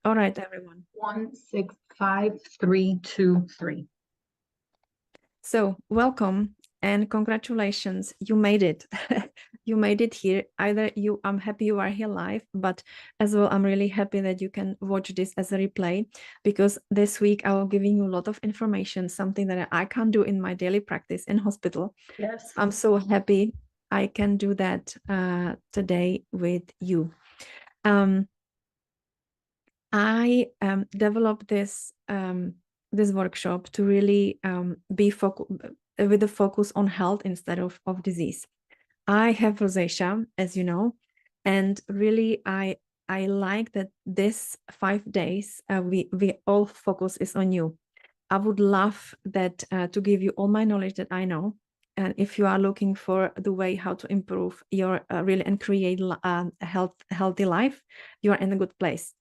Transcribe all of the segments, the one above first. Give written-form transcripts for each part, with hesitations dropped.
All right, everyone. 165323. So welcome and congratulations. You made it. You made it here. I'm happy you are here live, but as well, I'm really happy that you can watch this as a replay, because this week I will giving you a lot of information, something that I can't do in my daily practice in hospital. Yes. I'm so happy I can do that today with you. I developed this workshop to really be with a focus on health instead of disease. I have rosacea, as you know, and really I like that this 5 days we all focus is on you. I would love that to give you all my knowledge that I know. And if you are looking for the way how to improve your really and create a healthy life, you are in a good place,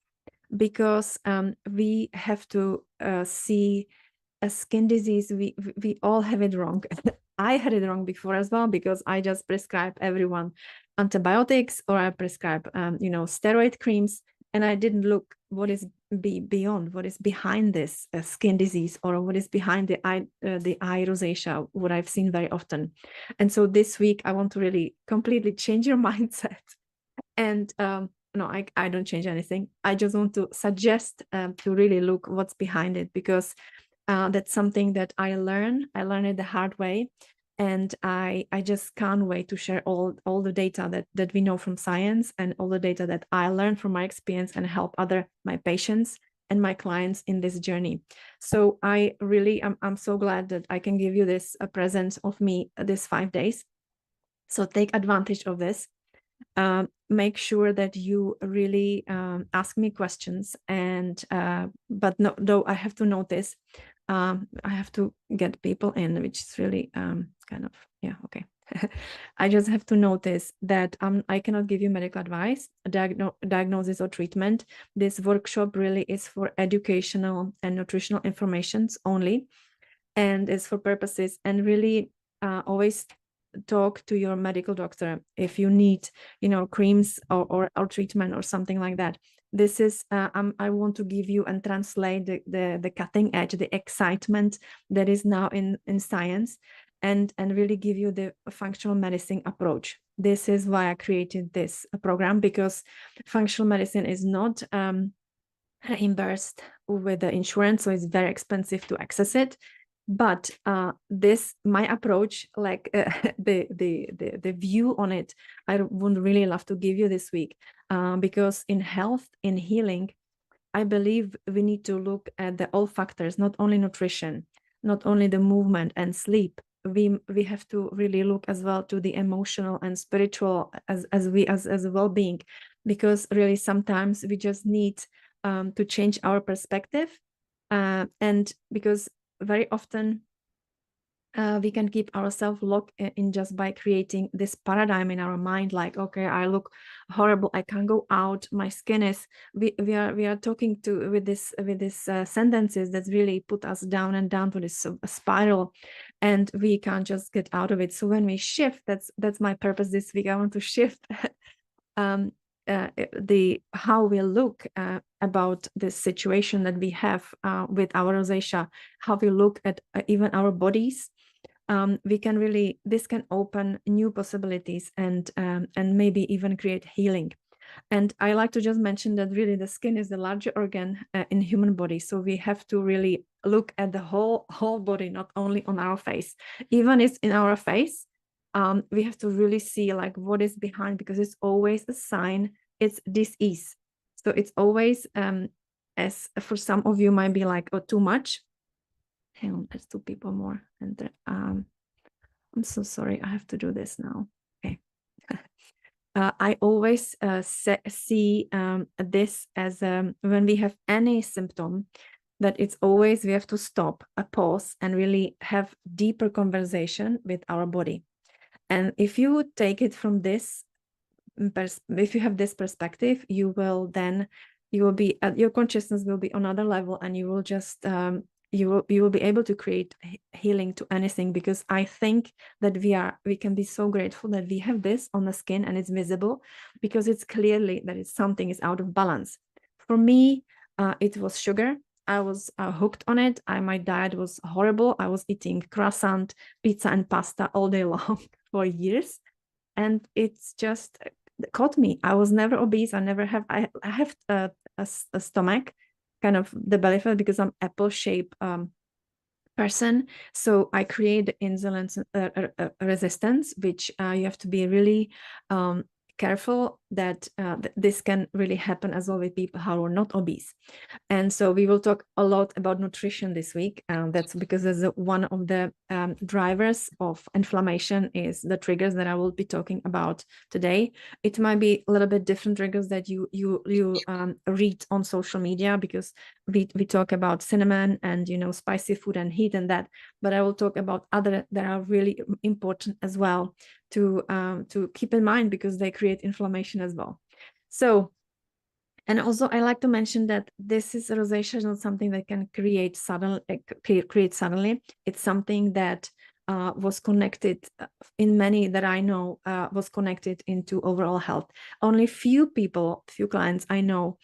because we have to see a skin disease. We all have it wrong. I had it wrong before as well, because I just prescribe everyone antibiotics, or I prescribe steroid creams, and I didn't look what is beyond, what is behind this skin disease, or what is behind the eye rosacea, what I've seen very often. And so this week I want to really completely change your mindset. And no, I don't change anything. I just want to suggest to really look what's behind it, because that's something that I learned it the hard way. And I just can't wait to share all the data that we know from science, and all the data that I learned from my experience, and help my patients and my clients in this journey. So I really I'm so glad that I can give you this a present of me this 5 days. So take advantage of this. Make sure that you really ask me questions, and but no, though I have to notice, I have to get people in, which is really kind of, yeah, okay. I just have to notice that I cannot give you medical advice, diagnosis, or treatment. This workshop really is for educational and nutritional informations only, and is for purposes, and really always talk to your medical doctor if you need creams or treatment or something like that. This is I want to give you and translate the cutting edge, the excitement that is now in science, and really give you the functional medicine approach. This is why I created this program, because functional medicine is not reimbursed with the insurance, so it's very expensive to access it. But this, my approach, like the view on it, I would really love to give you this week, because in health, in healing, I believe we need to look at all factors, not only nutrition, not only the movement and sleep. We have to really look as well to the emotional and spiritual as a well-being, because really sometimes we just need to change our perspective, and because very often we can keep ourselves locked in just by creating this paradigm in our mind, like, okay, I look horrible, I can't go out, my skin is, we are talking to with this sentences that really put us down and down to this spiral, and we can't just get out of it. So when we shift, that's my purpose this week. I want to shift how we look about this situation that we have with our rosacea, how we look at even our bodies. We can really, this can open new possibilities, and maybe even create healing. And I like to just mention that really the skin is the larger organ in human body, so we have to really look at the whole body, not only on our face. Even it's in our face, we have to really see like what is behind, because it's always a sign, it's disease. So it's always as for some of you might be like, oh, too much. Hang on, there's 2 people more, and I'm so sorry, I have to do this now. Okay. I always see this as when we have any symptom, that it's always we have to stop, a pause, and really have deeper conversation with our body. And if you take it from this, if you have this perspective, you will be your consciousness will be on another level, and you will just you will be able to create healing to anything, because I think that we can be so grateful that we have this on the skin and it's visible, because it's clearly that something is out of balance. For me, It was sugar. I was hooked on it. My diet was horrible. I was eating croissant, pizza, and pasta all day long for years, and it's just caught me. I was never obese. I have a stomach, kind of the belly fat, because I'm apple shaped person. So I create insulin resistance, which you have to be really careful that this can really happen as well with people who are not obese. And so we will talk a lot about nutrition this week. That's because as one of the drivers of inflammation is the triggers that I will be talking about today. It might be a little bit different triggers that you read on social media, because we talk about cinnamon and spicy food and heat and that, but I will talk about other that are really important as well to keep in mind, because they create inflammation as well. So, and also I like to mention that this is rosacea is not something that can create suddenly. It's something that was connected in many that I know was connected into overall health. Only few clients I know,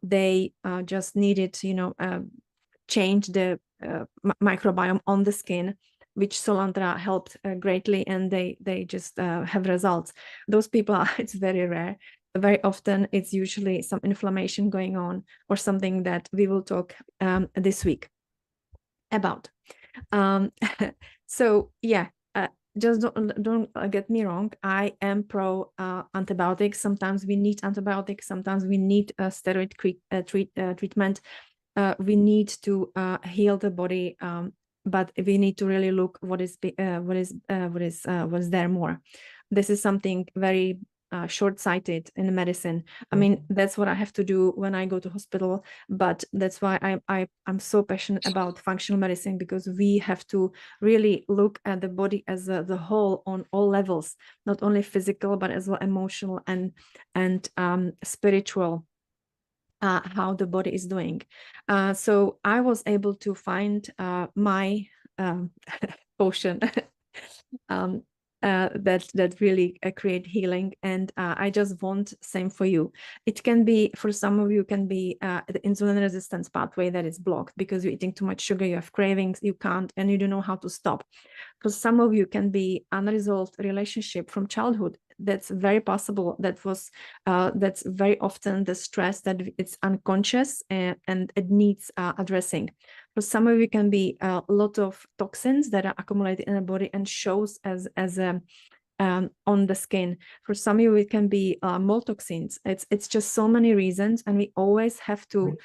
they just needed change the microbiome on the skin, which Solantra helped greatly, and they just have results. Those people are, it's very rare. Very often it's usually some inflammation going on or something that we will talk this week about. So yeah, just don't get me wrong. I am pro antibiotics. Sometimes we need antibiotics. Sometimes we need a steroid treatment. We need to heal the body, but we need to really look what is there more. This is something very short-sighted in medicine. I mean, that's what I have to do when I go to hospital, but that's why I'm so passionate about functional medicine, because we have to really look at the body as the whole on all levels, not only physical, but as well emotional and spiritual. How the body is doing. So I was able to find my potion that really create healing, and I just want same for you. It can be, for some of you, can be the insulin resistance pathway that is blocked because you're eating too much sugar, you have cravings, you can't, and you don't know how to stop. For some of you can be unresolved relationship from childhood. That's very possible. That's very often the stress that it's unconscious, and it needs addressing. For some of you can be a lot of toxins that are accumulated in the body and shows as on the skin. For some of you, it can be mold toxins. It's just so many reasons, and we always have to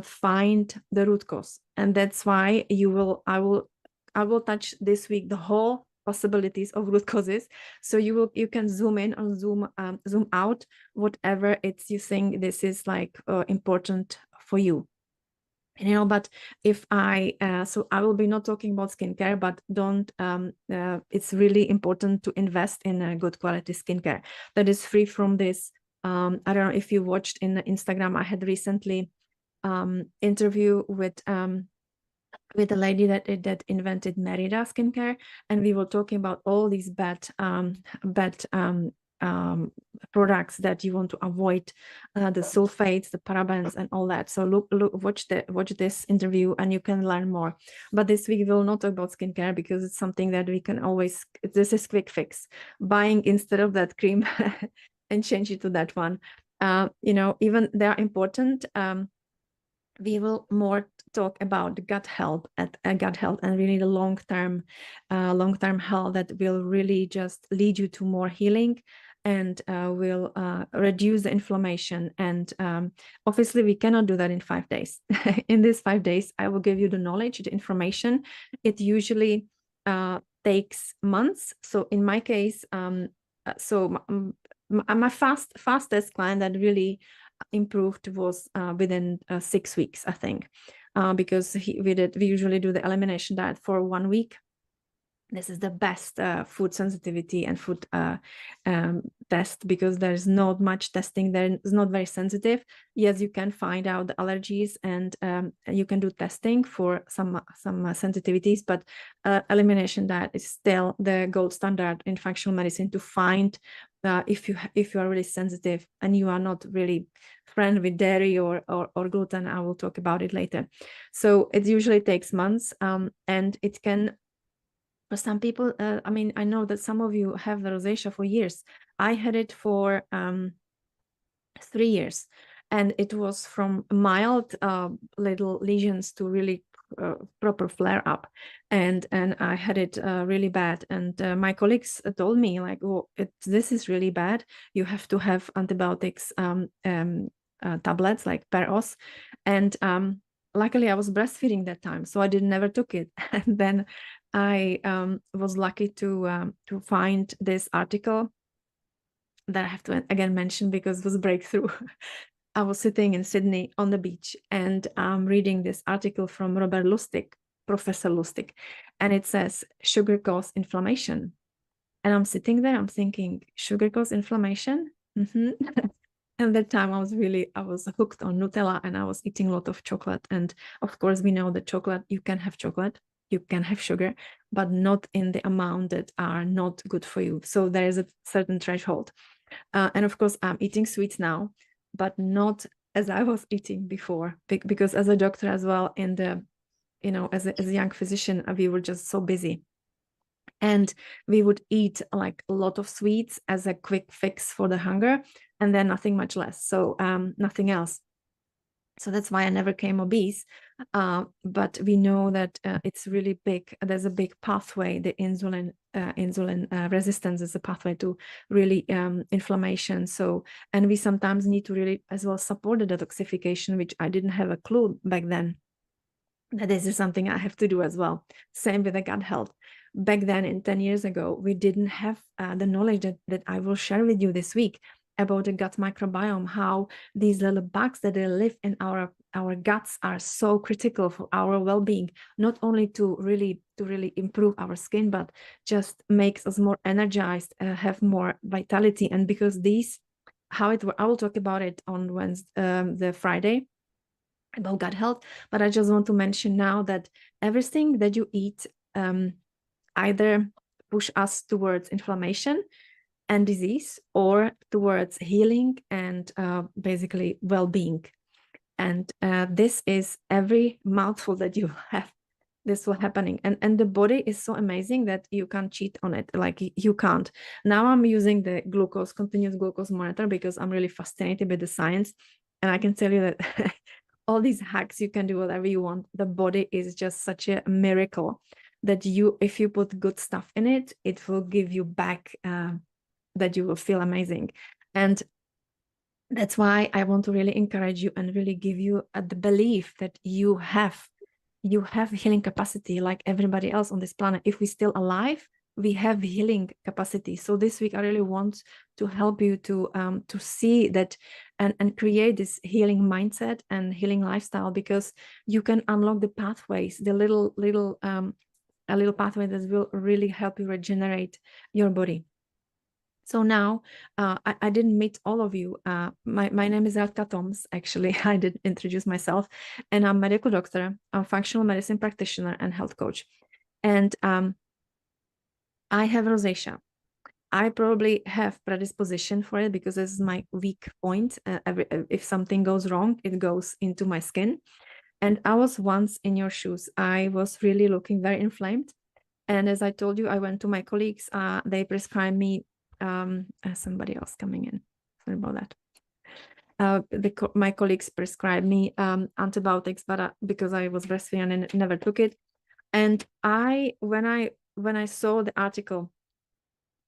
find the root cause. And that's why I will touch this week the whole possibilities of root causes. So you can zoom in or zoom out, whatever it's you think this is like important for you. But if so I will be not talking about skincare, but don't it's really important to invest in a good quality skincare that is free from this. I don't know if you watched in Instagram, I had recently interview with a lady that invented Merida skincare, and we were talking about all these bad products that you want to avoid, the sulfates, the parabens, and all that. So watch this interview, and you can learn more. But this week we will not talk about skincare, because it's something that we can always. This is quick fix, buying instead of that cream, and change it to that one. Even they are important. We will more talk about gut health and really the long-term health that will really just lead you to more healing and will reduce the inflammation. And obviously we cannot do that in 5 days. In these 5 days, I will give you the knowledge, the information. It usually takes months. So in my case, my fastest client that really improved was within 6 weeks, I think, because we usually do the elimination diet for 1 week. This is the best food sensitivity and food test, because there's not much testing there. It's not very sensitive. Yes, you can find out the allergies, and you can do testing for some sensitivities, but elimination diet is still the gold standard in functional medicine to find if you are really sensitive and you are not really friend with dairy or gluten. I will talk about it later. So it usually takes months, and it can, for some people, I mean, I know that some of you have the rosacea for years. I had it for 3 years, and it was from mild little lesions to really proper flare up, and I had it really bad. And my colleagues told me, like, oh, this is really bad, you have to have antibiotics, tablets like Peros. And luckily I was breastfeeding that time, so I never took it. And then I was lucky to find this article that I have to again mention because it was a breakthrough. I was sitting in Sydney on the beach, and I'm reading this article from Robert Lustig, Professor Lustig, and it says sugar causes inflammation. And I'm sitting there, I'm thinking, sugar causes inflammation? And that time I was hooked on Nutella, and I was eating a lot of chocolate. And of course, we know that chocolate, you can have chocolate, you can have sugar, but not in the amount that are not good for you. So there is a certain threshold. And of course, I'm eating sweets now, but not as I was eating before, because as a doctor as well, and as a young physician, we were just so busy. And we would eat like a lot of sweets as a quick fix for the hunger, and then nothing much less. So nothing else. So that's why I never came obese. But we know that it's really big. There's a big pathway. The insulin resistance is a pathway to really inflammation. So, and we sometimes need to really as well support the detoxification, which I didn't have a clue back then, that this is something I have to do as well. Same with the gut health. Back then, in 10 years ago, we didn't have the knowledge that I will share with you this week about the gut microbiome, how these little bugs that they live in our guts are so critical for our well-being, not only to really improve our skin, but just makes us more energized, have more vitality. And because these, I will talk about it on Wednesday, the Friday, about gut health. But I just want to mention now that everything that you eat either push us towards inflammation and disease, or towards healing and basically well-being. And this is every mouthful that you have, this will happening. And the body is so amazing that you can't cheat on it. Like, you can't. Now I'm using the continuous glucose monitor, because I'm really fascinated with the science. And I can tell you that all these hacks, you can do whatever you want. The body is just such a miracle that if you put good stuff in it, it will give you back, that you will feel amazing. And that's why I want to really encourage you and really give you the belief that you have healing capacity like everybody else on this planet. If we're still alive, we have healing capacity. So this week I really want to help you to see that and create this healing mindset and healing lifestyle, because you can unlock the pathways, the little a little pathway that will really help you regenerate your body. So now I didn't meet all of you. My name is Radka Toms. Actually, I did introduce myself, and I'm a medical doctor, I'm a functional medicine practitioner and health coach. And I have rosacea. I probably have predisposition for it because this is my weak point. If something goes wrong, it goes into my skin. And I was once in your shoes. I was really looking very inflamed. And as I told you, I went to my colleagues. They prescribed me, somebody else coming in. Sorry about that. My colleagues prescribed me antibiotics, but because I was breastfeeding and never took it. And when I saw the article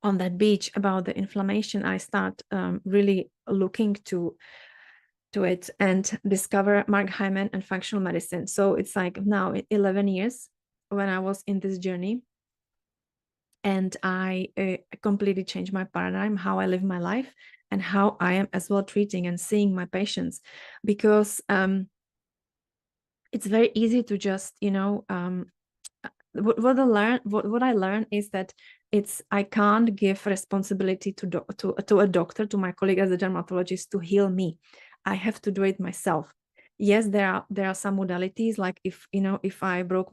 on that beach about the inflammation, I start really looking to it and discover Mark Hyman and functional medicine. So it's like now 11 years when I was in this journey. And I completely changed my paradigm, how I live my life and how I am as well treating and seeing my patients. Because it's very easy to just, what I learned is that I can't give responsibility to a doctor, to my colleague as a dermatologist, to heal me. I have to do it myself. Yes, there are some modalities, like if I broke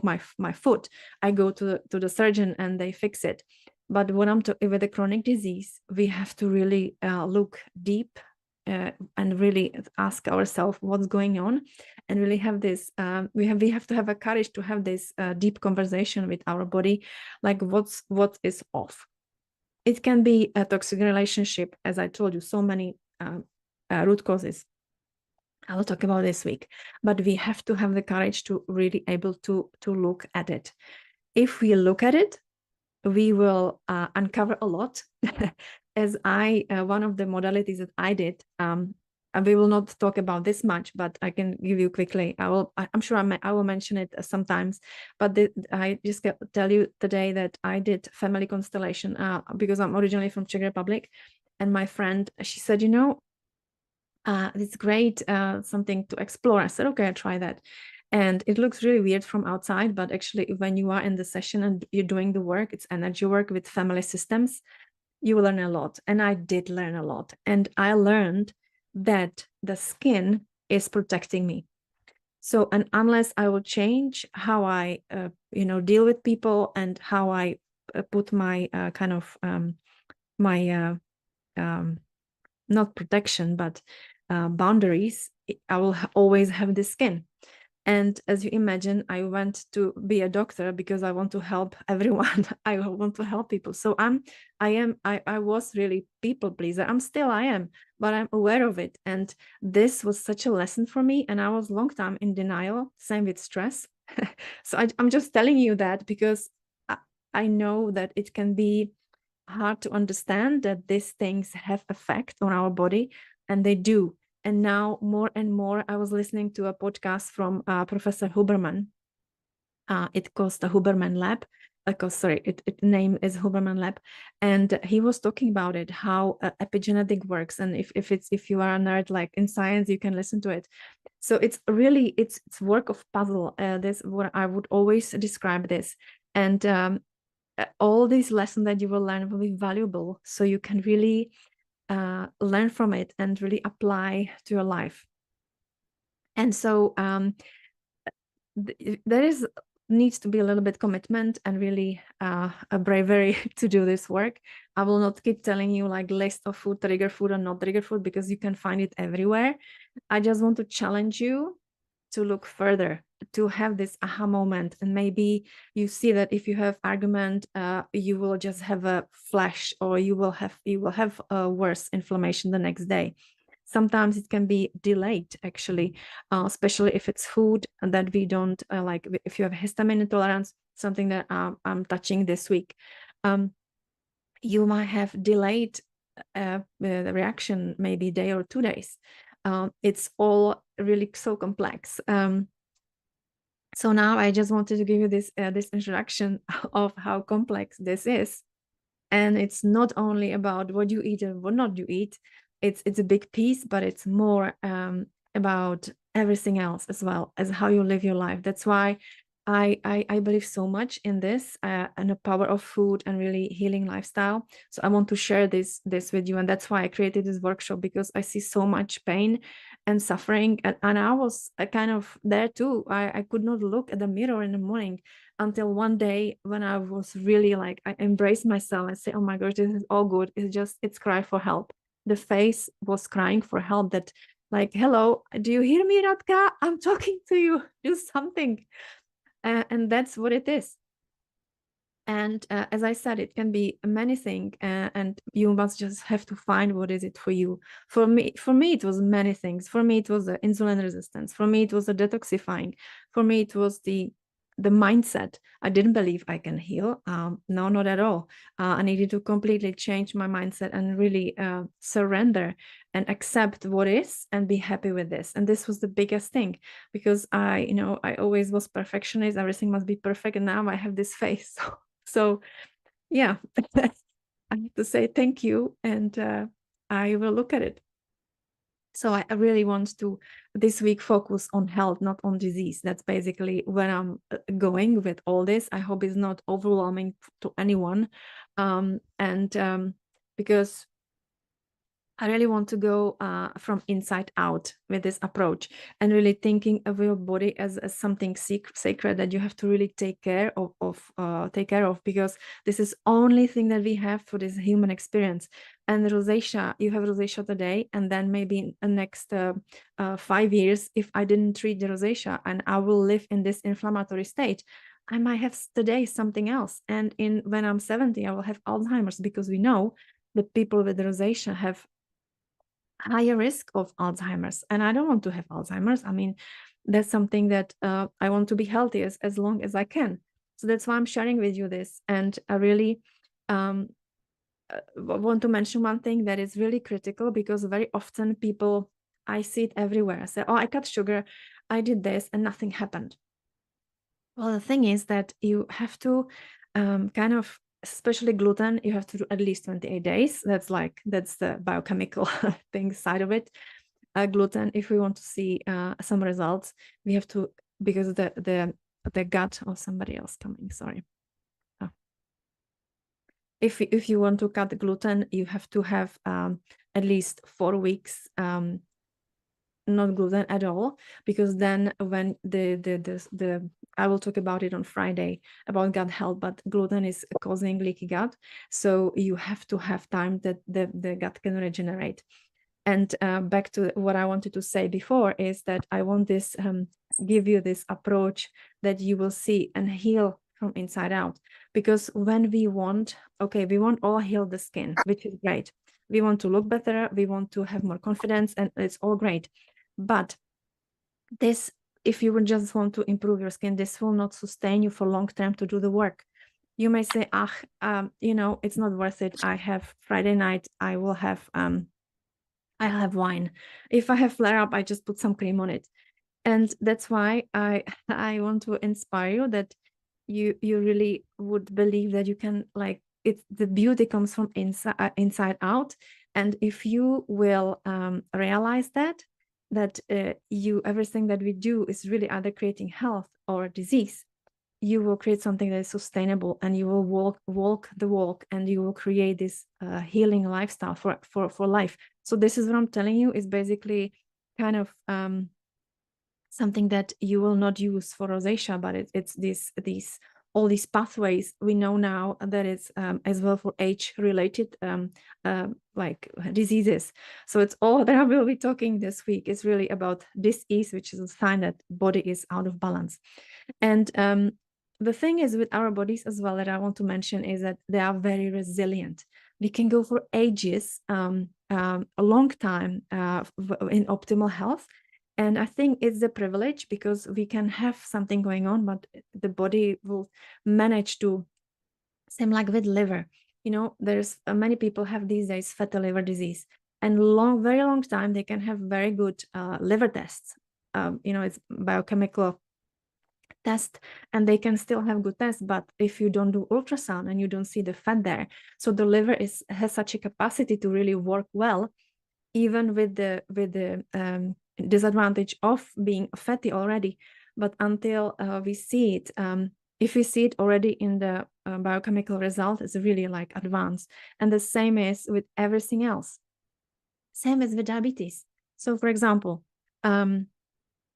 my foot, I go to the surgeon and they fix it. But when I'm with a chronic disease, we have to really look deep and really ask ourselves what's going on, and really have this. We have to have a courage to have this deep conversation with our body, like what is off. It can be a toxic relationship, as I told you, so many root causes. I will talk about this week, but we have to have the courage to really able to look at it. If we look at it, we will uncover a lot. As one of the modalities that I did, and we will not talk about this much, but I can give you quickly. I'm sure I will mention it sometimes, but I just tell you today that I did family constellation because I'm originally from Czech Republic, and my friend, she said, it's great, something to explore. I said, okay, I'll try that. And it looks really weird from outside, but actually when you are in the session and you're doing the work, it's energy work with family systems, you will learn a lot. And I did learn a lot. And I learned that the skin is protecting me. So, and unless I will change how I, deal with people and how I put my my not protection, but boundaries, I will always have the skin. And as you imagine, I went to be a doctor because I want to help everyone. I want to help people. So I was really people pleaser. I am, but I'm aware of it. And this was such a lesson for me. And I was long time in denial, same with stress. So I'm just telling you that because I know that it can be hard to understand that these things have effect on our body, and they do. And now more and more, I was listening to a podcast from Professor Huberman. It calls the Huberman Lab. It name is Huberman Lab, and he was talking about it, how epigenetic works. And if you are a nerd like in science, you can listen to it. So it's really it's work of puzzle. This what I would always describe this, and all these lessons that you will learn will be valuable, so you can really learn from it and really apply to your life. And so there is needs to be a little bit commitment and really a bravery to do this work. I will not keep telling you like list of food, trigger food and not trigger food, because you can find it everywhere. I just want to challenge you to look further, to have this aha moment. And maybe you see that if you have argument, you will just have a flash, or you will have a worse inflammation the next day. Sometimes it can be delayed, actually, especially if it's food that we don't like. If you have histamine intolerance, something that I'm touching this week, you might have delayed the reaction, maybe a day or 2 days. It's all really so complex. So now I just wanted to give you this introduction of how complex this is. And it's not only about what you eat and what not you eat. It's a big piece, but it's more about everything else, as well as how you live your life. That's why I believe so much in this and the power of food and really healing lifestyle. So I want to share this with you, and that's why I created this workshop, because I see so much pain and suffering, and I was kind of there too. I could not look at the mirror in the morning until one day when I was really like, I embraced myself and say, oh my gosh, this is all good. It's cry for help. The face was crying for help, that like, hello, do you hear me, Radka? I'm talking to you, do something. And that's what it is. And as I said, it can be many things, and you must just have to find what is it for you. For me, it was many things. For me, it was the insulin resistance. For me, it was the detoxifying. For me, it was the mindset. I didn't believe I can heal. No, not at all. I needed to completely change my mindset and really surrender and accept what is and be happy with this. And this was the biggest thing, because I always was perfectionist. Everything must be perfect. And now I have this face. So yeah, I have to say thank you, and I will look at it. So I really want to this week focus on health, not on disease. That's basically where I'm going with all this. I hope it's not overwhelming to anyone. And because I really want to go from inside out with this approach, and really thinking of your body as something sacred that you have to really take care of, because this is only thing that we have for this human experience. And rosacea, you have rosacea today, and then maybe in the next 5 years, if I didn't treat the rosacea and I will live in this inflammatory state, I might have today something else. And when I'm 70, I will have Alzheimer's, because we know that people with rosacea have higher risk of Alzheimer's. And I don't want to have Alzheimer's. I mean, that's something that I want to be healthy as long as I can. So that's why I'm sharing with you this. And I really um, want to mention one thing that is really critical, because very often people, I see it everywhere, I say, oh, I cut sugar, I did this, and nothing happened. Well, the thing is that you have to kind of, especially gluten, you have to do at least 28 days. That's the biochemical thing side of it. Gluten, if we want to see some results, we have to, because the gut of somebody else coming, sorry. Oh. If you want to cut the gluten, you have to have at least 4 weeks not gluten at all, because then when the I will talk about it on Friday about gut health, but gluten is causing leaky gut, so you have to have time that the gut can regenerate. And back to what I wanted to say before is that I want this give you this approach that you will see and heal from inside out. Because when we want all heal the skin, which is great. We want to look better, we want to have more confidence, and it's all great. But this, if you would just want to improve your skin, this will not sustain you for long term to do the work. You may say, it's not worth it. I have Friday night, I'll have wine. If I have flare up, I just put some cream on it. And that's why I I want to inspire you that you really would believe that you can, like, the beauty comes from inside out. And if you will realize that everything that we do is really either creating health or disease, you will create something that is sustainable, and you will walk the walk, and you will create this healing lifestyle for life. So this is what I'm telling you, is basically kind of something that you will not use for rosacea, but it's these all these pathways we know now that it's as well for age-related like diseases. So it's all that I will be talking this week is really about disease, which is a sign that body is out of balance. And the thing is with our bodies as well that I want to mention is that they are very resilient. We can go for ages, a long time in optimal health. And I think it's a privilege, because we can have something going on, but the body will manage to, same like with liver. There's many people have these days fatty liver disease, and very long time they can have very good liver tests. It's biochemical test, and they can still have good tests. But if you don't do ultrasound and you don't see the fat there, so the liver has such a capacity to really work well, even with the disadvantage of being fatty already. But until we see it, if we see it already in the biochemical result, it's really like advanced. And the same is with everything else. Same as with diabetes. So for example,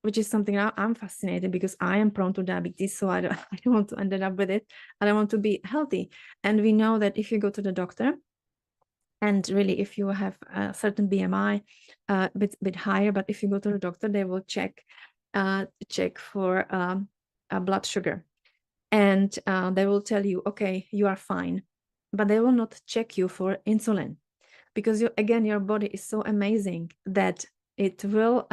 which is something I'm fascinated, because I am prone to diabetes, so I don't want to end up with it, and I want to be healthy. And we know that if you go to the doctor, and really if you have a certain BMI a bit higher, but if you go to the doctor, they will check for a blood sugar, and they will tell you, okay, you are fine, but they will not check you for insulin, because again, your body is so amazing that it will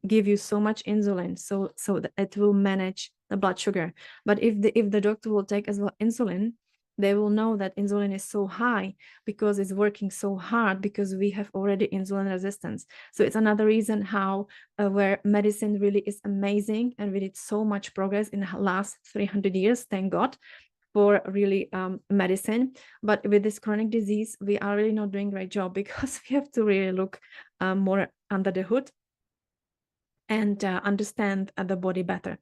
give you so much insulin, so that it will manage the blood sugar. But if the doctor will take as well insulin, they will know that insulin is so high because it's working so hard, because we have already insulin resistance. So it's another reason how where medicine really is amazing, and we did so much progress in the last 300 years, thank God for really medicine. But with this chronic disease, we are really not doing a great job, because we have to really look more under the hood and understand the body better.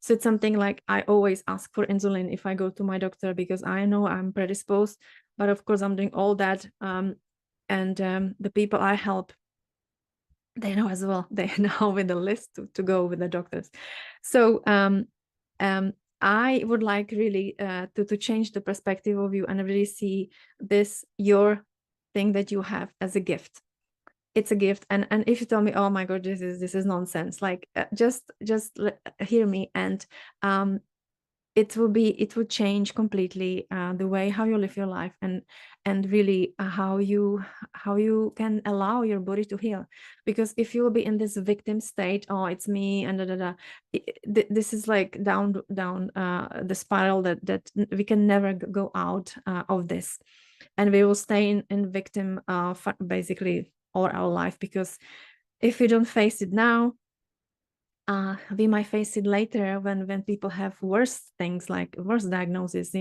So it's something like I always ask for insulin if I go to my doctor, because I know I'm predisposed. But of course, I'm doing all that the people I help, they know as well. They know with the list to go with the doctors. So I would like really to change the perspective of you and really see this, your thing that you have, as a gift. It's a gift. And if you tell me, oh my god, this is nonsense, like just hear me, and it would change completely the way how you live your life, and really how you can allow your body to heal. Because if you will be in this victim state, oh, it's me, and this is like down the spiral that we can never go out of this, and we will stay in victim basically all our life. Because if we don't face it now, we might face it later when people have worse things, like worse diagnosis.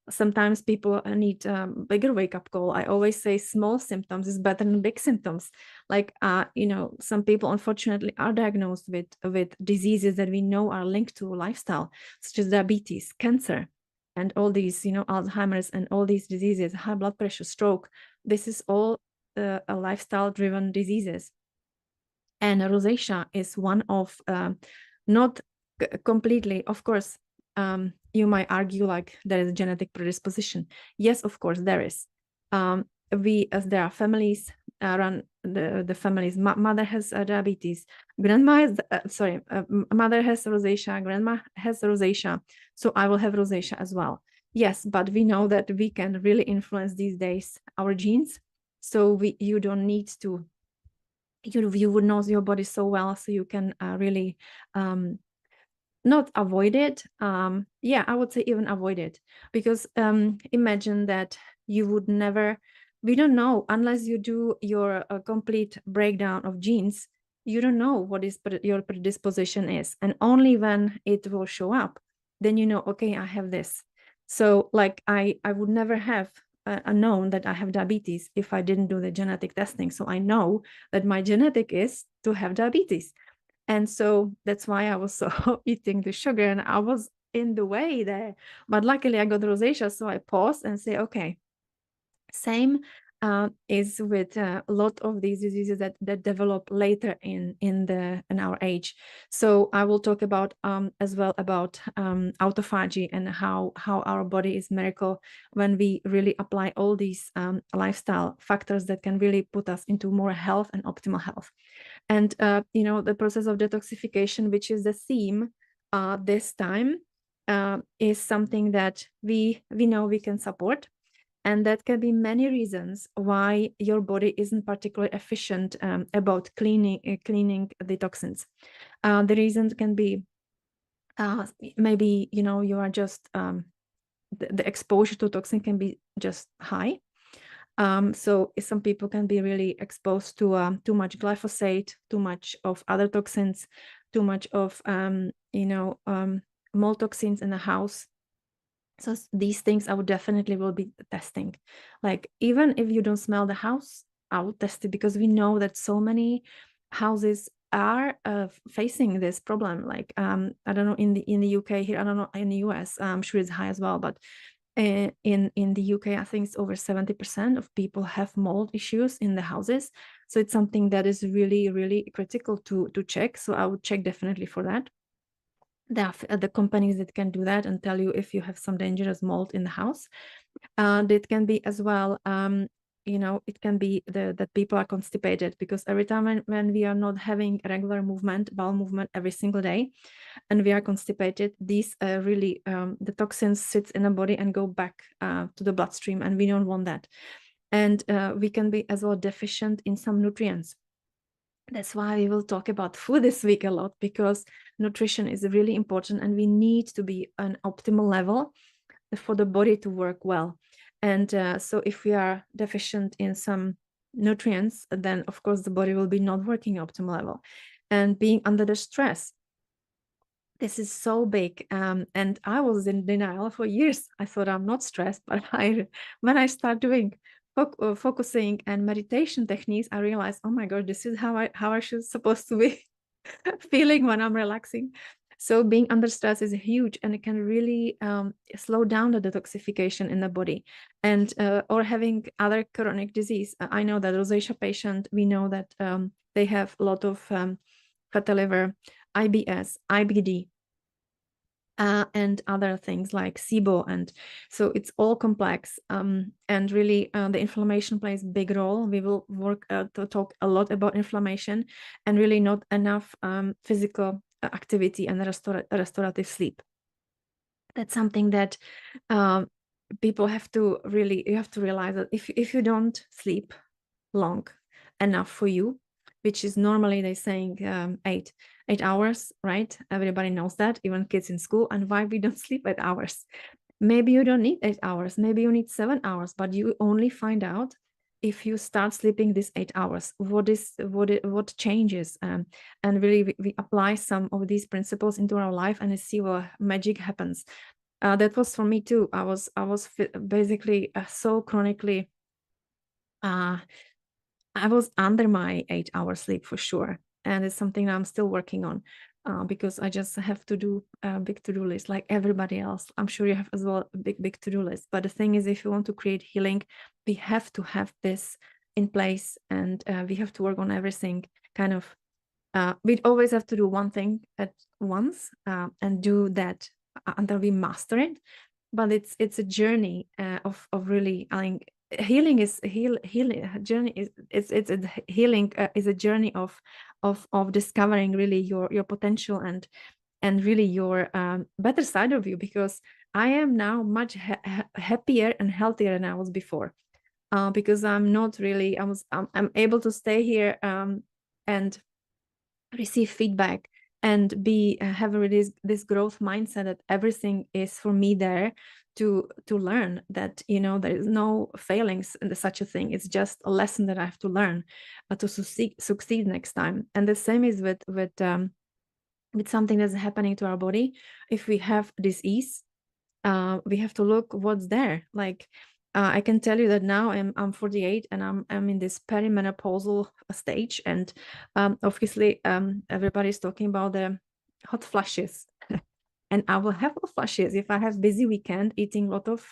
Sometimes people need bigger wake-up call. I always say small symptoms is better than big symptoms. Like some people unfortunately are diagnosed with diseases that we know are linked to lifestyle, such as diabetes, cancer, and all these, Alzheimer's, and all these diseases, high blood pressure, stroke. This is all a lifestyle driven diseases. And rosacea is one of not completely, of course. You might argue like there is genetic predisposition. Yes, of course there is. As there are families run the families. Mother has diabetes, grandma has mother has rosacea, grandma has rosacea, so I will have rosacea as well. Yes, but we know that we can really influence these days our genes, so you don't need to, you would know your body so well, so you can really not avoid it. Yeah, I would say even avoid it. Because imagine that you would never, we don't know, unless you do your complete breakdown of genes, you don't know what is your predisposition is. And only when it will show up, then you know, okay, I have this. So like I would never have known that I have diabetes if I didn't do the genetic testing. So I know that my genetic is to have diabetes. And so that's why I was so eating the sugar, and I was in the way there. But luckily I got rosacea, so I paused and say, okay, same is with a lot of these diseases that develop later in our age. So I will talk about as well about autophagy, and how our body is miracle when we really apply all these lifestyle factors that can really put us into more health and optimal health. And the process of detoxification, which is the theme this time, is something that we know we can support. And that can be many reasons why your body isn't particularly efficient about cleaning the toxins. The reasons can be maybe you are just the exposure to toxin can be just high. So some people can be really exposed to too much glyphosate, too much of other toxins, too much of mold toxins in the house. So these things I would definitely will be testing. Like even if you don't smell the house, I will test it, because we know that so many houses are facing this problem. Like I don't know, in the UK here, I don't know in the US, I'm sure it's high as well, but in the UK, I think it's over 70% of people have mold issues in the houses. So it's something that is really, really critical to check. So I would check definitely for that. There are the companies that can do that and tell you if you have some dangerous mold in the house. It can be as well, it can be that people are constipated, because every time when we are not having regular movement, bowel movement every single day, and we are constipated, these really the toxins sit in the body and go back to the bloodstream, and we don't want that. And we can be as well deficient in some nutrients. That's why we will talk about food this week a lot, because nutrition is really important, and we need to be an optimal level for the body to work well. And so if we are deficient in some nutrients, then of course the body will be not working optimal level. And being under the stress, this is so big. And I was in denial for years. I thought I'm not stressed, but when I start doing focusing and meditation techniques, I realized, oh my God, this is how I should supposed to be feeling when I'm relaxing. So being under stress is huge, and it can really slow down the detoxification in the body. And or having other chronic disease. I know that rosacea patient, we know that they have a lot of fatty liver, IBS, IBD, and other things like SIBO. And so it's all complex, and really the inflammation plays a big role. We will work to talk a lot about inflammation, and really not enough physical activity and restorative sleep. That's something that people have to really, you have to realize that if you don't sleep long enough for you, which is normally they're saying 8 hours, right? Everybody knows that, even kids in school. And why we don't sleep 8 hours? Maybe you don't need 8 hours, maybe you need 7 hours, but you only find out if you start sleeping these 8 hours, what changes. And really we apply some of these principles into our life and see what magic happens. That was for me too. I was basically so chronically I was under my 8 hour sleep for sure. And it's something I'm still working on, because I just have to do a big to-do list like everybody else. I'm sure you have as well a big to-do list. But the thing is, if you want to create healing, we have to have this in place, and we have to work on everything kind of. We always have to do one thing at once, and do that until we master it. But it's a journey of really, I think healing is healing journey is it's a healing is a journey of discovering really your potential and really your better side of you, because I am now much happier and healthier than I was before, because I'm not really I'm able to stay here and receive feedback and be have really this growth mindset that everything is for me there to learn, that there is no failings in such a thing. It's just a lesson that I have to learn to succeed next time. And the same is with something that's happening to our body. If we have disease, we have to look what's there. Like I can tell you that now I'm 48 and I'm in this perimenopausal stage, and obviously everybody's talking about the hot flushes. And I will have hot flushes if I have busy weekend eating a lot of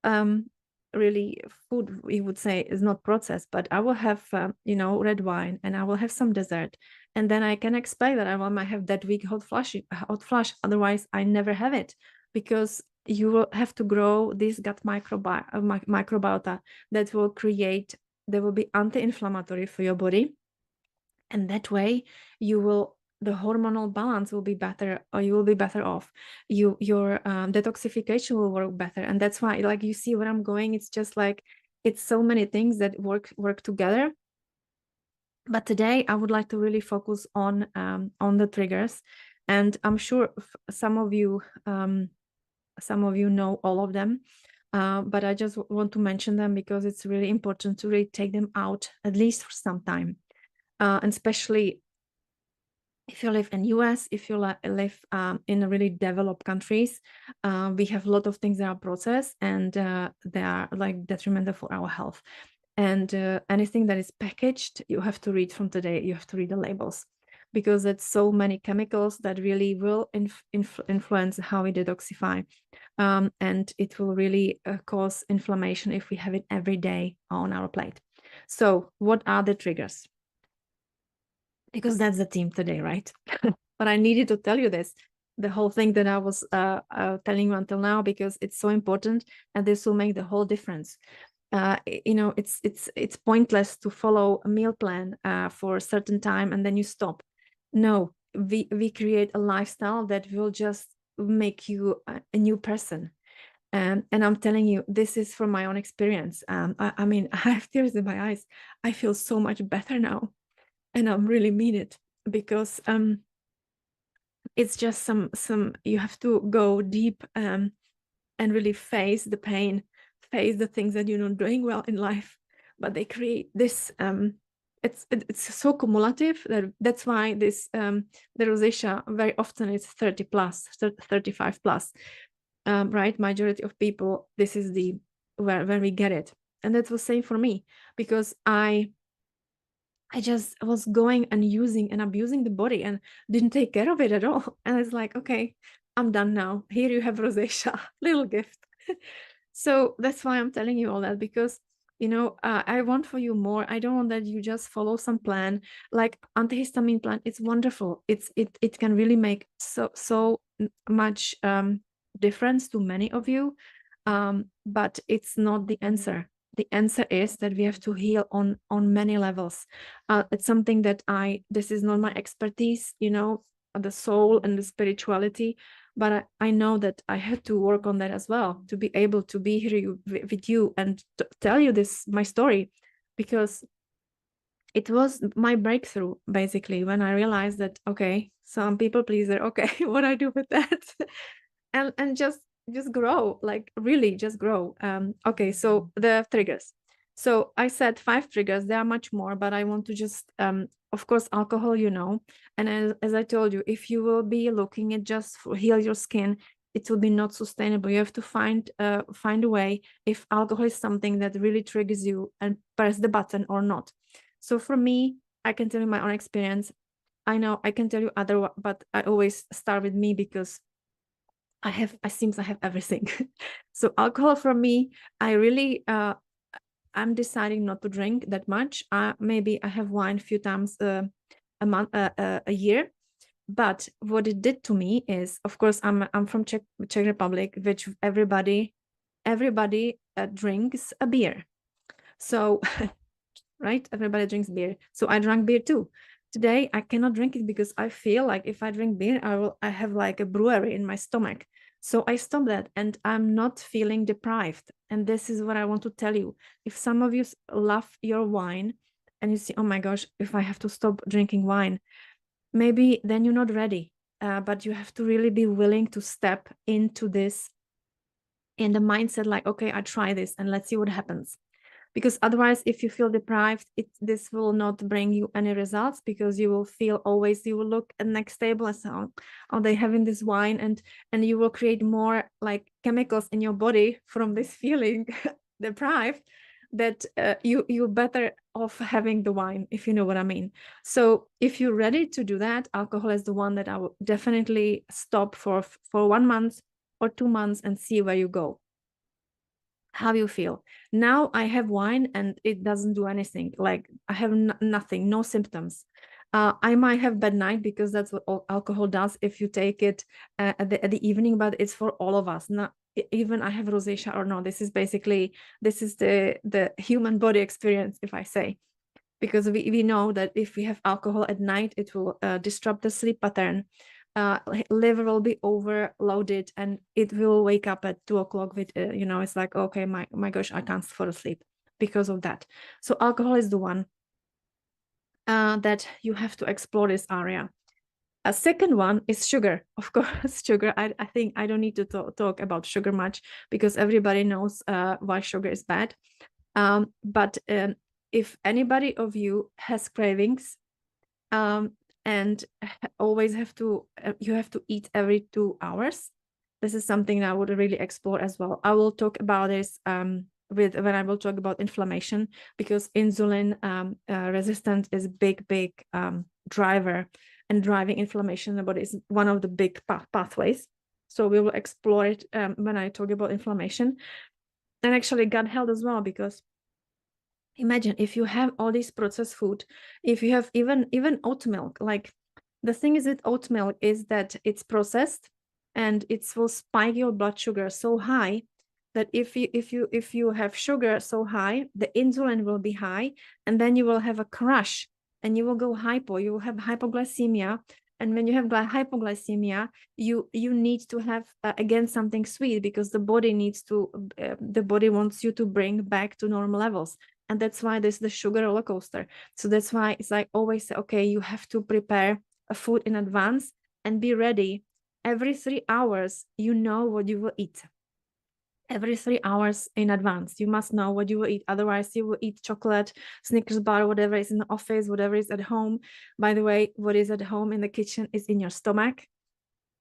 um, really food we would say is not processed, but I will have red wine, and I will have some dessert, and then I can expect that I might have that week hot flush. Otherwise I never have it, because you will have to grow this gut microbiota that will be anti-inflammatory for your body, and that way the hormonal balance will be better, or you will be better off. Your detoxification will work better. And that's why, like, you see where I'm going. It's just like, it's so many things that work together. But today I would like to really focus on the triggers, and I'm sure some of you know all of them, but I just want to mention them because it's really important to really take them out at least for some time, and especially if you live in US, if you live in really developed countries, we have a lot of things that are processed, and they are like detrimental for our health. And anything that is packaged, you have to read from today. You have to read the labels, because it's so many chemicals that really will influence how we detoxify. And it will really cause inflammation if we have it every day on our plate. So what are the triggers? Because that's the theme today, right? But I needed to tell you this, the whole thing that I was telling you until now, because it's so important, and this will make the whole difference. It's pointless to follow a meal plan for a certain time and then you stop. No, we create a lifestyle that will just make you a new person. And I'm telling you, this is from my own experience. I mean, I have tears in my eyes. I feel so much better now. And I really mean it, because it's just some you have to go deep and really face the pain, face the things that you're not doing well in life, but they create this it's so cumulative that's why this the rosacea very often is 30 plus 35 plus, right? Majority of people, this is the where we get it. And that was same for me, because I I just was going and using and abusing the body and didn't take care of it at all. And it's like, okay, I'm done now. Here you have rosacea, little gift. So that's why I'm telling you all that, because I want for you more. I don't want that you just follow some plan, like antihistamine plan. It's wonderful. It can really make so much difference to many of you, but it's not the answer. The answer is that we have to heal on many levels. It's something that this is not my expertise, the soul and the spirituality, but I know that I had to work on that as well to be able to be here with you and tell you my story, because it was my breakthrough basically when I realized that, okay, so I'm people pleaser. Okay, what I do with that? and just grow, like really just grow. Okay, so the triggers. So I said 5 triggers. There are much more, but I want to just of course alcohol, and as I told you, if you will be looking at just for heal your skin, it will be not sustainable. You have to find a way if alcohol is something that really triggers you, and press the button or not. So for me, I can tell you my own experience. I know I can tell you other, but I always start with me because it seems I have everything. So alcohol for me, I really I'm deciding not to drink that much. Maybe I have wine a few times a month, a year. But what it did to me is, of course, I'm from Czech Republic, which everybody drinks a beer. So right, everybody drinks beer. So I drank beer too. Today I cannot drink it because I feel like if I drink beer, I have like a brewery in my stomach. So I stopped that, and I'm not feeling deprived. And this is what I want to tell you. If some of you love your wine and you see, oh my gosh, if I have to stop drinking wine, maybe then you're not ready. But you have to really be willing to step into this in the mindset like, okay, I try this and let's see what happens. Because otherwise, if you feel deprived, this will not bring you any results, because you will feel always, you will look at next table and say, oh, they having this wine, and you will create more like chemicals in your body from this feeling deprived, that you're better off having the wine, if you know what I mean. So if you're ready to do that, alcohol is the one that I will definitely stop for 1 month or 2 months and see where you go. How you feel. Now I have wine and it doesn't do anything. Like I have nothing, no symptoms. I might have bad night, because that's what alcohol does if you take it at the evening, but it's for all of us. Not even I have rosacea or not. This is the human body experience, if I say, because we know that if we have alcohol at night, it will disrupt the sleep pattern. Liver will be overloaded and it will wake up at 2 o'clock with it's like, okay, my gosh, I can't fall asleep because of that. So alcohol is the one that you have to explore this area. A second one is sugar. Of course, sugar. I think I don't need to talk about sugar much, because everybody knows why sugar is bad. But if anybody of you has cravings, and always you have to eat every 2 hours, this is something that I would really explore as well. I will talk about this when I will talk about inflammation, because insulin resistance is big driver, and driving inflammation in the body is one of the big pathways. So we will explore it when I talk about inflammation, and actually gut health as well, because imagine if you have all these processed food, if you have even oat milk. Like the thing is with oat milk is that it's processed, and it will spike your blood sugar so high that if you have sugar so high, the insulin will be high, and then you will have a crash and you will go hypo, you will have hypoglycemia. And when you have hypoglycemia, you need to have again something sweet, because the body wants you to bring back to normal levels. And that's why there's the sugar roller coaster. So that's why it's like always say, okay, you have to prepare a food in advance and be ready. Every 3 hours, you know what you will eat. Every 3 hours in advance, you must know what you will eat. Otherwise, you will eat chocolate, Snickers bar, whatever is in the office, whatever is at home. By the way, what is at home in the kitchen is in your stomach.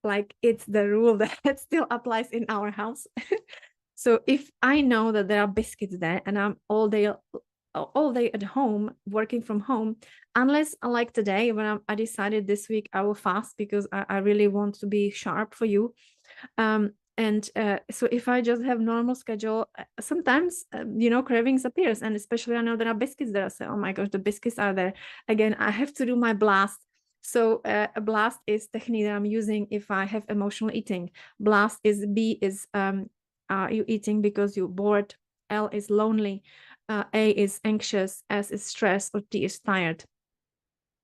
Like it's the rule that still applies in our house. So if I know that there are biscuits there and I'm all day all day at home, working from home, unless like today when I decided this week I will fast because I really want to be sharp for you. And so if I just have normal schedule, sometimes cravings appears, and especially I know there are biscuits there. So oh my gosh, the biscuits are there again. I have to do my blast. So a blast is technique that I'm using if I have emotional eating. Blast is B is you eating because you're bored. L is lonely. A is anxious. S is stress, or T is tired.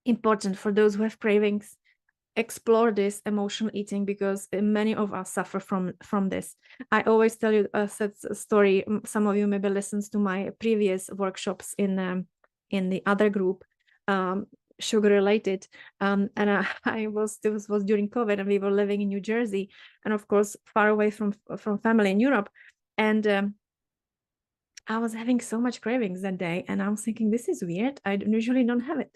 Important for those who have cravings, explore this emotional eating, because many of us suffer from this. I always tell you a story. Some of you maybe listens to my previous workshops in the other group, sugar related, and this was during COVID, and we were living in New Jersey, and of course far away from family in Europe, and I was having so much cravings that day, and I was thinking, this is weird. I usually don't have it.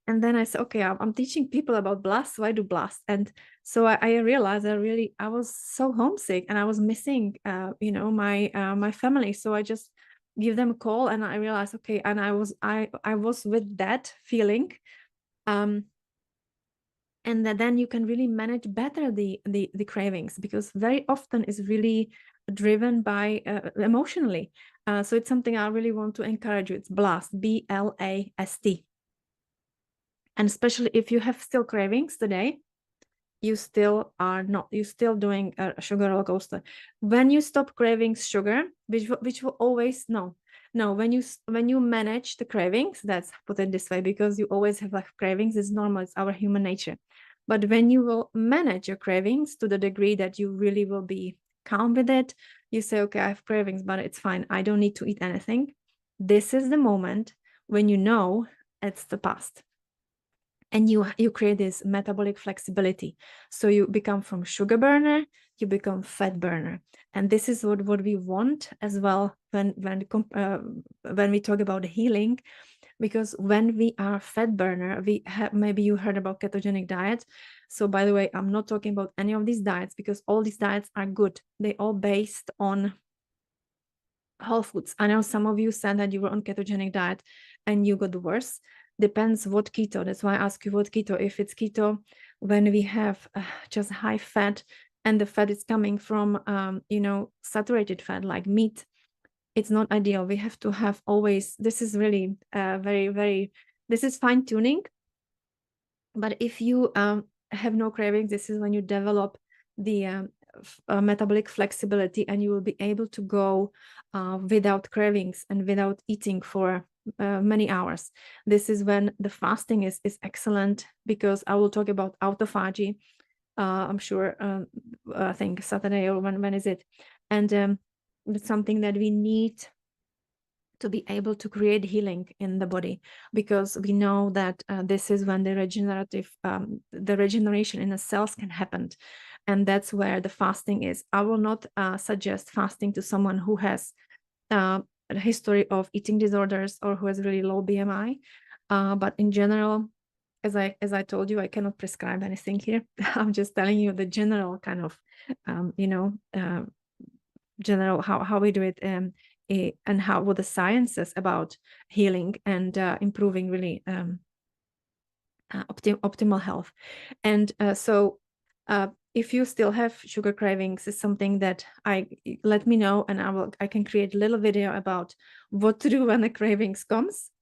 And then I said, okay, I'm teaching people about blast, so I do blast. And so I realized I was so homesick, and I was missing, my family. So I just give them a call, and I realized, okay, and I was with that feeling, um, and then you can really manage better the cravings, because very often is really driven by emotionally. So it's something I really want to encourage you. It's blast, BLAST. And especially if you have still cravings today, you still doing a sugar roller coaster. When you stop craving sugar, which will always no, when you manage the cravings, that's put it this way, because you always have like cravings, it's normal, it's our human nature. But when you will manage your cravings to the degree that you really will be calm with it, you say, okay, I have cravings, but it's fine, I don't need to eat anything. This is the moment when you know it's the past, and you create this metabolic flexibility. So you become from sugar burner, you become fat burner. And this is what we want as well when we talk about healing, because when we are fat burner, maybe you heard about ketogenic diet. So by the way, I'm not talking about any of these diets, because all these diets are good. They all based on whole foods. I know some of you said that you were on ketogenic diet and you got worse. Depends what keto. That's why I ask you what keto. If it's keto, when we have just high fat, and the fat is coming from saturated fat like meat, it's not ideal. We have to have always, this is really very, very, this is fine tuning. But if you have no cravings, this is when you develop the metabolic flexibility, and you will be able to go without cravings and without eating for many hours. This is when the fasting is excellent, because I will talk about autophagy. I'm sure, I think Saturday, or when is it? And it's something that we need to be able to create healing in the body, because we know that this is when the regeneration in the cells can happen. And that's where the fasting is. I will not suggest fasting to someone who has a history of eating disorders or who has really low BMI. But in general, as I told you, I cannot prescribe anything here. I'm just telling you the general kind of, general how we do it, and how what the science is about healing and improving really optimal health. And so if you still have sugar cravings, it's something that let me know, and I can create a little video about what to do when the cravings comes,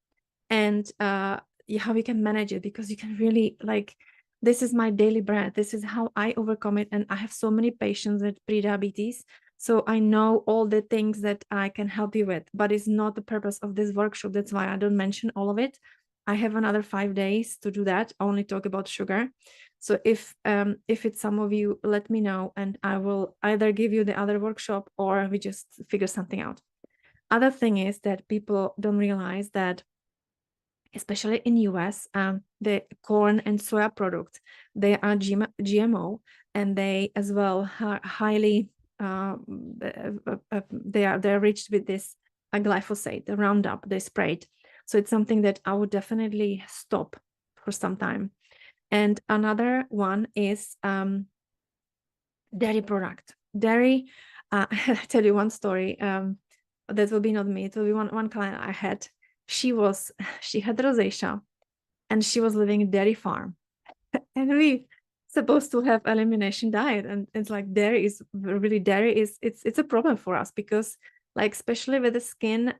and how we can manage it, because you can really, like, this is my daily bread. This is how I overcome it. And I have so many patients with pre-diabetes, so I know all the things that I can help you with, but it's not the purpose of this workshop. That's why I don't mention all of it. I have another 5 days to do that. I only talk about sugar. So if it's some of you, let me know, and I will either give you the other workshop, or we just figure something out. Other thing is that people don't realize that, especially in US, the corn and soya products, they are GMO, and they as well are highly, they're rich with this glyphosate, the Roundup, they sprayed. So it's something that I would definitely stop for some time. And another one is dairy product. Dairy, I'll tell you one story. That will be not me. It will be one client I had. she had rosacea, and she was living in dairy farm, and we supposed to have elimination diet, and it's like dairy is it's a problem for us, because like especially with the skin,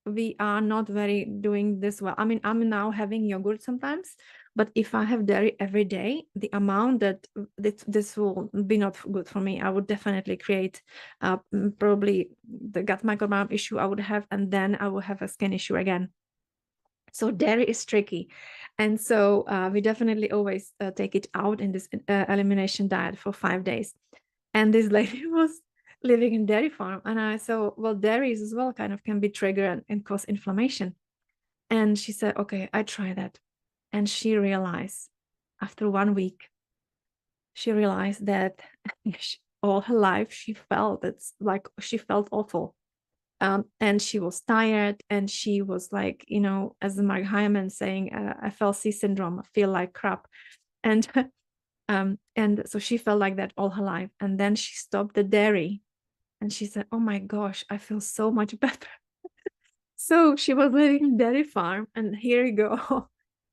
we are not very doing this well. I mean, I'm now having yogurt sometimes, but if I have dairy every day, the amount that this will be not good for me. I would definitely create probably the gut microbiome issue I would have, and then I will have a skin issue again. So dairy is tricky. And so we definitely always take it out in this elimination diet for 5 days. And this lady was living in dairy farm. And I saw, well, dairies as well kind of can be trigger and cause inflammation. And she said, okay, I try that. And she realized after 1 week, she realized that all her life she felt she felt awful. And she was tired, and she was like, as Mark Hyman saying, FLC syndrome, I feel like crap. And and so she felt like that all her life. And then she stopped the dairy, and she said, oh my gosh, I feel so much better. So she was living in dairy farm, and here you go.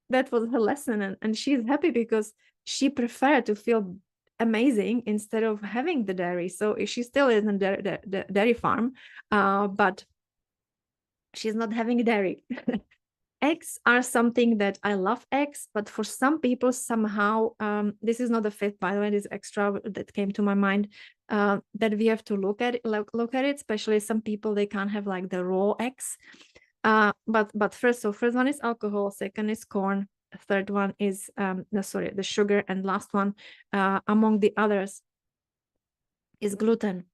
That was her lesson. And she's happy because she preferred to feel amazing instead of having the dairy. So she still is in the dairy farm, but she's not having dairy. Eggs are something that I love eggs, but for some people somehow, this is not a fit, by the way, this extra that came to my mind, that we have to look at it, especially some people, they can't have like the raw eggs. But first one is alcohol, second is corn, third one is the sugar, and last one among the others is gluten.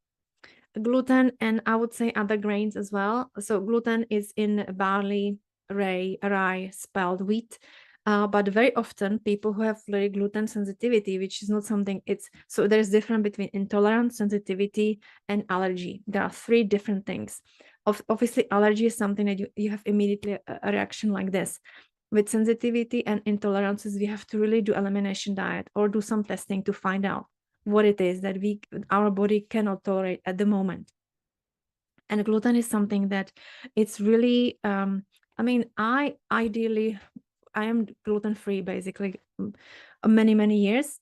And I would say other grains as well. So gluten is in barley, rye, spelled wheat. But very often people who have very gluten sensitivity, which is not something, so there's difference between intolerance, sensitivity, and allergy. There are three different things. Obviously, allergy is something that you have immediately a reaction like this. With sensitivity and intolerances, we have to really do elimination diet or do some testing to find out what it is that our body cannot tolerate at the moment. And gluten is something that it's really, I mean, I am gluten-free basically many years,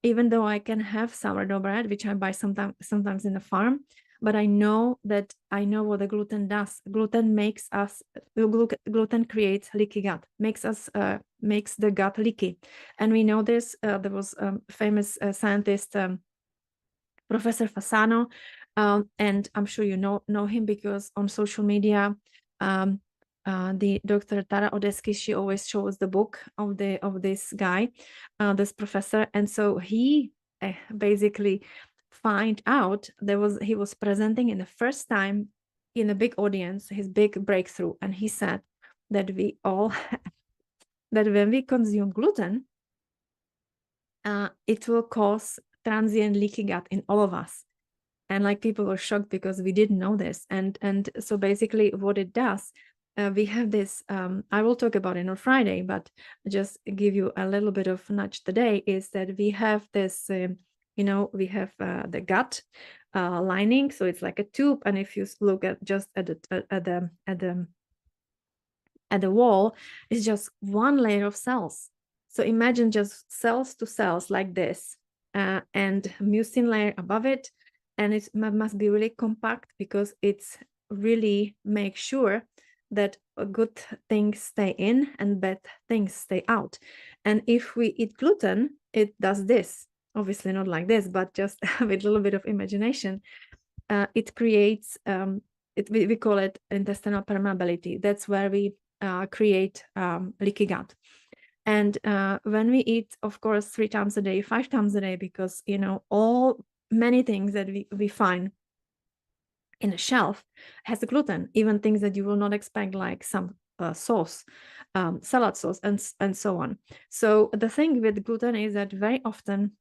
even though I can have sourdough bread, which I buy sometimes in the farm. But I know what the gluten does. Gluten creates leaky gut, makes the gut leaky. And we know this. There was famous scientist, Professor Fasano, and I'm sure you know him because on social media, the Dr. Tara Odeski, she always shows the book of this guy, this professor, and so he basically find out he was presenting in the first time in a big audience, his big breakthrough, and he said that that when we consume gluten, it will cause transient leaky gut in all of us. And like people were shocked because we didn't know this. And so basically what it does, we have this, I will talk about it on Friday, but just give you a little bit of nudge today, is that we have this, we have the gut lining. So it's like a tube. And if you look at the wall, it's just one layer of cells. So imagine just cells to cells like this, and mucin layer above it. And it must be really compact because it's really make sure that good things stay in and bad things stay out. And if we eat gluten, it does this. Obviously not like this, but just with a little bit of imagination. It creates, we call it intestinal permeability. That's where we create leaky gut. And when we eat, of course, 3 times a day, 5 times a day, because many things that we find in a shelf has gluten, even things that you will not expect, like some sauce, salad sauce, and so on. So the thing with gluten is that very often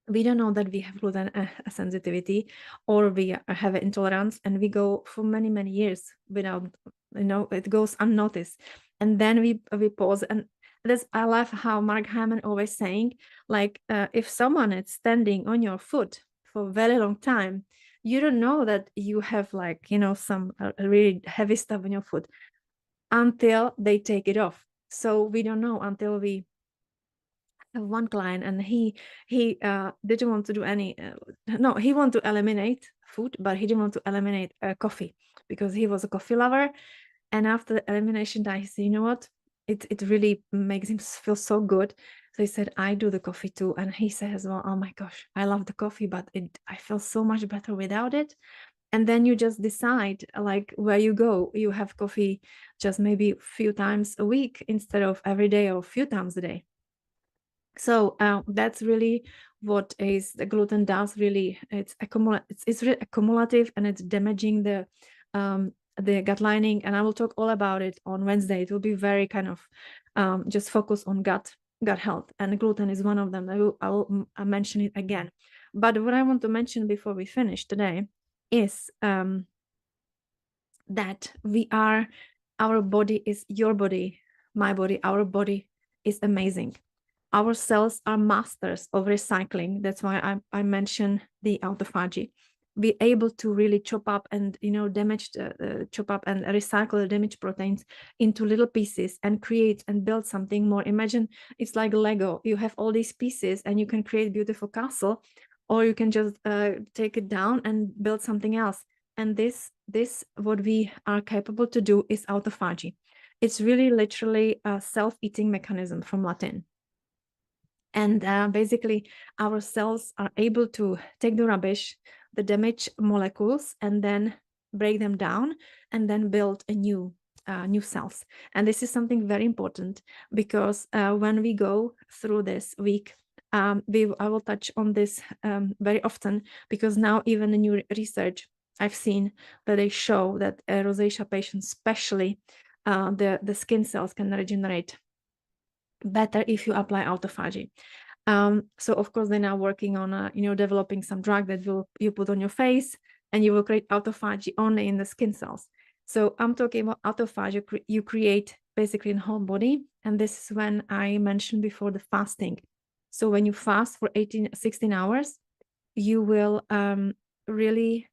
we don't know that we have gluten sensitivity, or we have an intolerance, and we go for many years without, it goes unnoticed. And then we pause. And this, I love how Mark Hyman always saying, like, if someone is standing on your foot for a very long time, you don't know that you have, like, some really heavy stuff on your foot. until they take it off. So we don't know until we have one client, and he didn't want to do any no, he want to eliminate food, but he didn't want to eliminate coffee, because he was a coffee lover. And after the elimination time, he said, you know what, it really makes him feel so good. So he said, I do the coffee too. And he says, well, oh my gosh, I love the coffee, but I feel so much better without it. And then you just decide, like, where you go. You have coffee just maybe a few times a week instead of every day or a few times a day. So that's really what is the gluten does. Really, it's really accumulative, and it's damaging the gut lining. And I will talk all about it on Wednesday. It will be very kind of just focus on gut health, and gluten is one of them. I will mention it again. But what I want to mention before we finish today is that our body is your body, my body, our body is amazing. Our cells are masters of recycling. That's why I mentioned the autophagy. Be able to really chop up and chop up and recycle the damaged proteins into little pieces and create and build something more. Imagine it's like Lego. You have all these pieces and you can create beautiful castle, or you can just take it down and build something else. And this what we are capable to do is autophagy. It's really literally a self-eating mechanism from Latin. And basically, our cells are able to take the rubbish, the damaged molecules, and then break them down, and then build a new cells. And this is something very important, because when we go through this week, I will touch on this very often, because now even the new research I've seen that they show that rosacea patients, especially the skin cells, can regenerate better if you apply autophagy. So of course they're now working on developing some drug that you put on your face, and you will create autophagy only in the skin cells. So I'm talking about autophagy you create basically in whole body. And this is when I mentioned before the fasting. So when you fast for 16 hours, you will really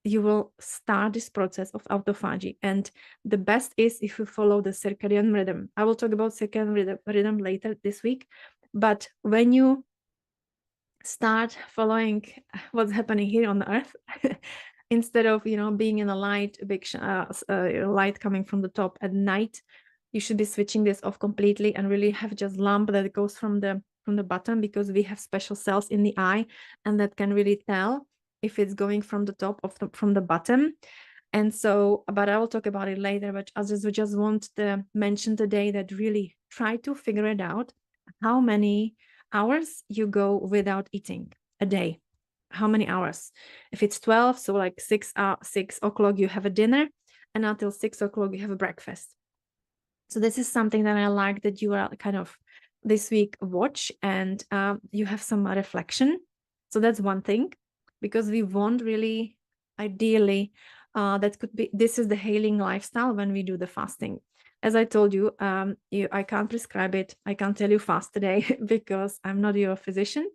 you will start this process of autophagy. And the best is if you follow the circadian rhythm. I will talk about circadian rhythm later this week. But when you start following what's happening here on the earth, instead of being in a light, big light coming from the top at night, you should be switching this off completely and really have just lamp that goes from the bottom, because we have special cells in the eye, and that can really tell if it's going from the top from the bottom. And so, but I will talk about it later. But I just want to mention today that really try to figure it out, how many hours you go without eating a day. How many hours? If it's 12, so like 6 o'clock you have a dinner, and until 6 o'clock you have a breakfast. So this is something that I like that you are kind of this week watch, and you have some reflection. So that's one thing, because we want really, ideally, this is the healing lifestyle when we do the fasting. As I told you, I can't prescribe it. I can't tell you fast today because I'm not your physician.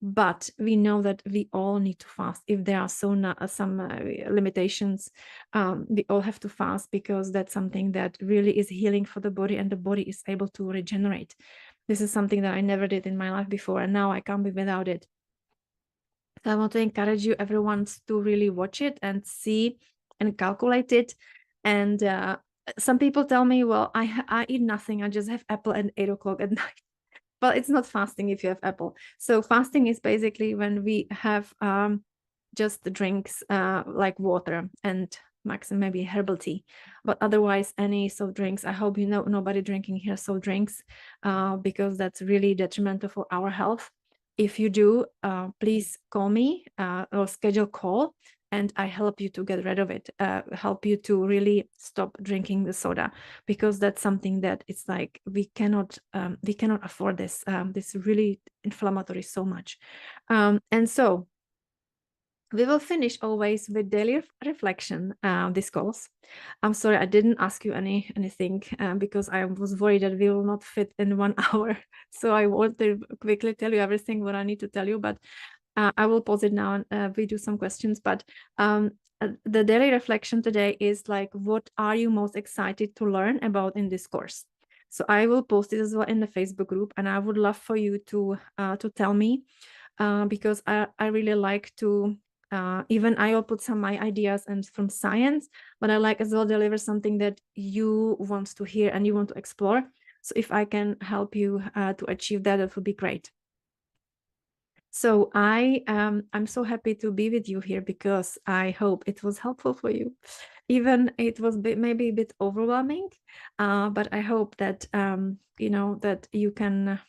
But we know that we all need to fast. If there are some limitations, we all have to fast, because that's something that really is healing for the body, and the body is able to regenerate. This is something that I never did in my life before, and now I can't be without it. So I want to encourage you, everyone, to really watch it and see and calculate it. And some people tell me, well, I eat nothing. I just have apple at 8 o'clock at night. Well, it's not fasting if you have apple. So fasting is basically when we have just the drinks like water and maximum maybe herbal tea, but otherwise any soft drinks. I hope you know nobody drinking here soft drinks, because that's really detrimental for our health. If you do, please call me or schedule call, and I help you to get rid of it, help you to really stop drinking the soda, because that's something that it's like we cannot afford this. This really inflammatory so much. And so we will finish always with daily reflection discourse. I'm sorry I didn't ask you anything because I was worried that we will not fit in 1 hour. So I want to quickly tell you everything what I need to tell you. But I will pause it now and we do some questions, but the daily reflection today is like, what are you most excited to learn about in this course? So I will post it as well in the Facebook group, and I would love for you to tell me, because I really like to, even I will put some of my ideas and from science, but I like as well deliver something that you want to hear and you want to explore. So if I can help you to achieve that, that would be great. So I'm so happy to be with you here, because I hope it was helpful for you. Even it was maybe a bit overwhelming, but I hope that that you can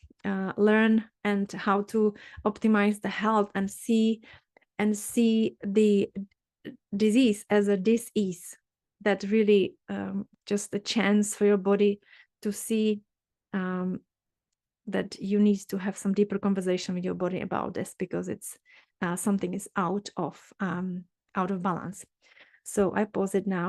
learn and how to optimize the health and see the disease as a dis-ease, that really just a chance for your body to see that you need to have some deeper conversation with your body about this, because it's something is out of balance. So I pause it now.